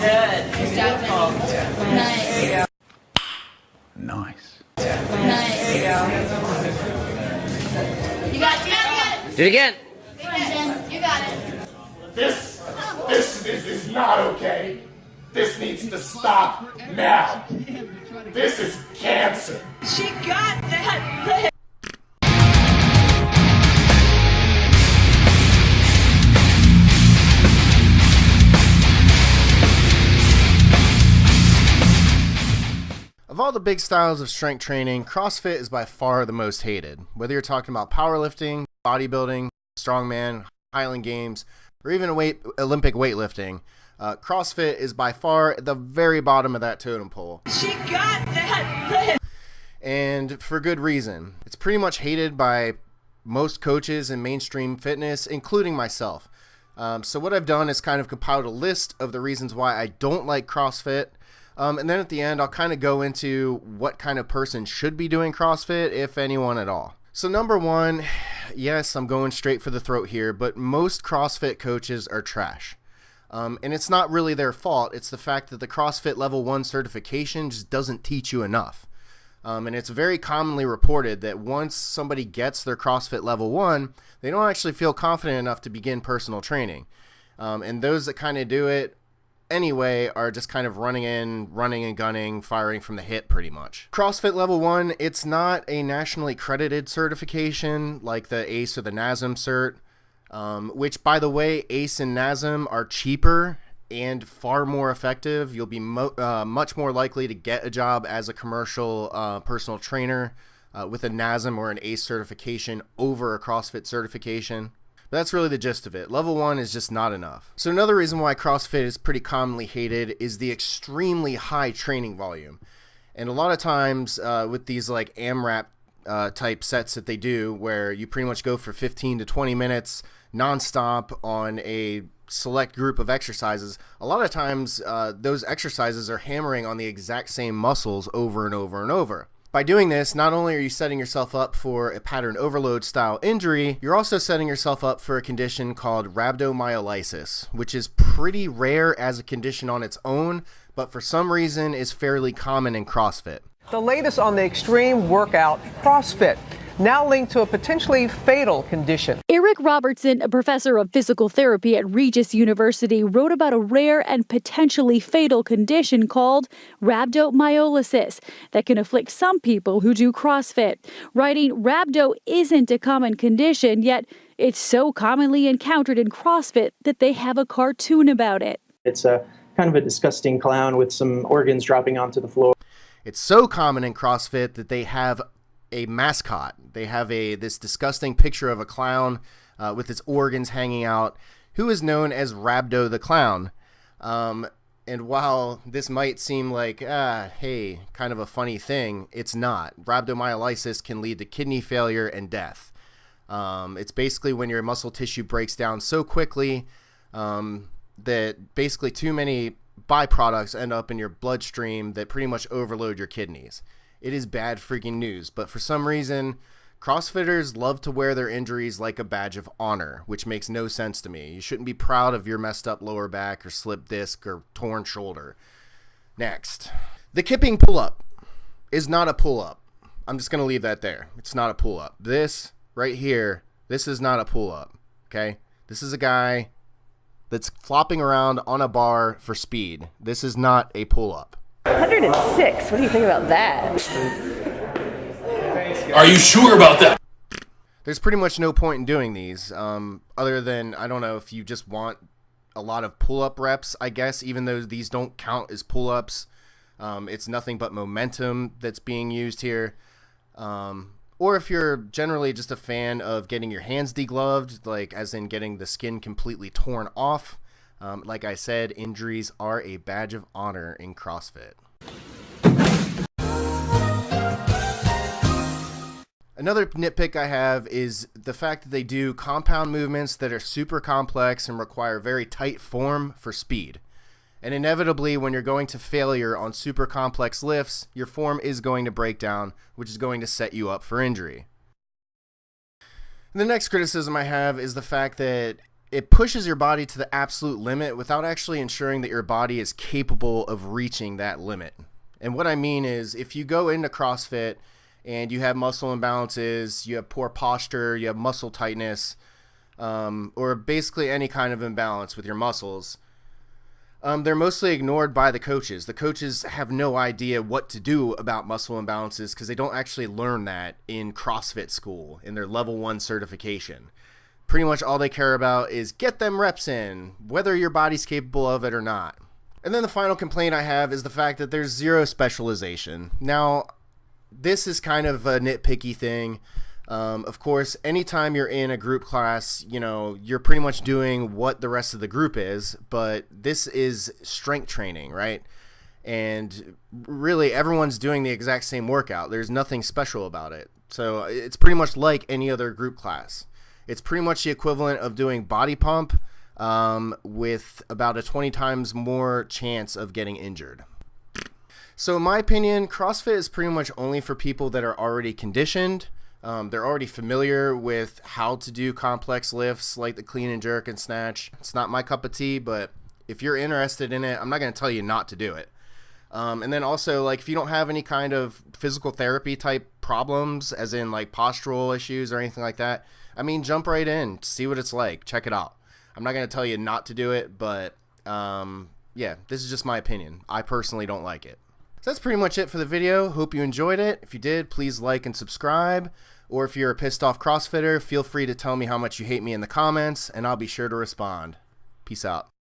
Good. Beautiful. Nice. Nice. Nice. You got it. Do it again. Come on, Jen. You got it. This is not okay. This needs to stop now. This is cancer. She got that. Of all the big styles of strength training, CrossFit is by far the most hated. Whether you're talking about powerlifting, bodybuilding, strongman, Highland Games, or even Olympic weightlifting, CrossFit is by far at the very bottom of that totem pole. She got that. And for good reason. It's pretty much hated by most coaches in mainstream fitness, including myself. So what I've done is kind of compiled a list of the reasons why I don't like CrossFit. And then at the end, I'll kind of go into what kind of person should be doing CrossFit, if anyone at all. So number one, yes, I'm going straight for the throat here, but most CrossFit coaches are trash. And it's not really their fault. It's the fact that the CrossFit Level 1 certification just doesn't teach you enough. And it's very commonly reported that once somebody gets their CrossFit Level 1, they don't actually feel confident enough to begin personal training. And those that kind of do it anyway are just kind of running and gunning, firing from the hip pretty much. CrossFit Level 1, it's not a nationally accredited certification like the ACE or the NASM cert, which by the way, ACE and NASM are cheaper and far more effective. You'll be much more likely to get a job as a commercial personal trainer with a NASM or an ACE certification over a CrossFit certification. But that's really the gist of it. Level 1 is just not enough. So another reason why CrossFit is pretty commonly hated is the extremely high training volume. And a lot of times with these like AMRAP type sets that they do, where you pretty much go for 15 to 20 minutes nonstop on a select group of exercises, a lot of times those exercises are hammering on the exact same muscles over and over and over. By doing this, not only are you setting yourself up for a pattern overload style injury, you're also setting yourself up for a condition called rhabdomyolysis, which is pretty rare as a condition on its own, but for some reason is fairly common in CrossFit. The latest on the extreme workout, CrossFit, now linked to a potentially fatal condition. Eric Robertson, a professor of physical therapy at Regis University, wrote about a rare and potentially fatal condition called rhabdomyolysis that can afflict some people who do CrossFit. Writing, rhabdo isn't a common condition, yet it's so commonly encountered in CrossFit that they have a cartoon about it. It's a kind of a disgusting clown with some organs dropping onto the floor. It's so common in CrossFit that they have a mascot. They have this disgusting picture of a clown with its organs hanging out, who is known as Rhabdo the Clown. And while this might seem like, hey, kind of a funny thing, it's not. Rhabdomyolysis can lead to kidney failure and death. It's basically when your muscle tissue breaks down so quickly that basically too many byproducts end up in your bloodstream that pretty much overload your kidneys. It is bad freaking news, but for some reason, CrossFitters love to wear their injuries like a badge of honor, which makes no sense to me. You shouldn't be proud of your messed up lower back or slipped disc or torn shoulder. Next, the Kipping pull-up is not a pull-up. I'm just going to leave that there. It's not a pull-up. This right here, this is not a pull-up, okay? This is a guy that's flopping around on a bar for speed. This is not a pull-up. 106. What do you think about that? Are you sure about that? There's pretty much no point in doing these, other than, I don't know, if you just want a lot of pull-up reps, I guess, even though these don't count as pull-ups. It's nothing but momentum that's being used here. Or if you're generally just a fan of getting your hands degloved, like as in getting the skin completely torn off. Like I said, injuries are a badge of honor in CrossFit. Another nitpick I have is the fact that they do compound movements that are super complex and require very tight form for speed. And inevitably, when you're going to failure on super complex lifts, your form is going to break down, which is going to set you up for injury. And the next criticism I have is the fact that it pushes your body to the absolute limit without actually ensuring that your body is capable of reaching that limit. And what I mean is, if you go into CrossFit and you have muscle imbalances, you have poor posture, you have muscle tightness, or basically any kind of imbalance with your muscles, they're mostly ignored by the coaches. The coaches have no idea what to do about muscle imbalances because they don't actually learn that in CrossFit school, in their level 1 certification. Pretty much all they care about is get them reps in, whether your body's capable of it or not. And then the final complaint I have is the fact that there's zero specialization. Now, this is kind of a nitpicky thing. Of course, anytime you're in a group class, you know, you're pretty much doing what the rest of the group is, but this is strength training, right? And really everyone's doing the exact same workout. There's nothing special about it. So it's pretty much like any other group class. It's pretty much the equivalent of doing body pump with about a 20 times more chance of getting injured. So in my opinion, CrossFit is pretty much only for people that are already conditioned. They're already familiar with how to do complex lifts like the clean and jerk and snatch. It's not my cup of tea, but if you're interested in it, I'm not going to tell you not to do it. And then also, like, if you don't have any kind of physical therapy type problems, as in like postural issues or anything like that, I mean, jump right in, see what it's like, check it out. I'm not going to tell you not to do it, but yeah, this is just my opinion. I personally don't like it. So that's pretty much it for the video. Hope you enjoyed it. If you did, please like and subscribe. Or if you're a pissed off CrossFitter, feel free to tell me how much you hate me in the comments, and I'll be sure to respond. Peace out.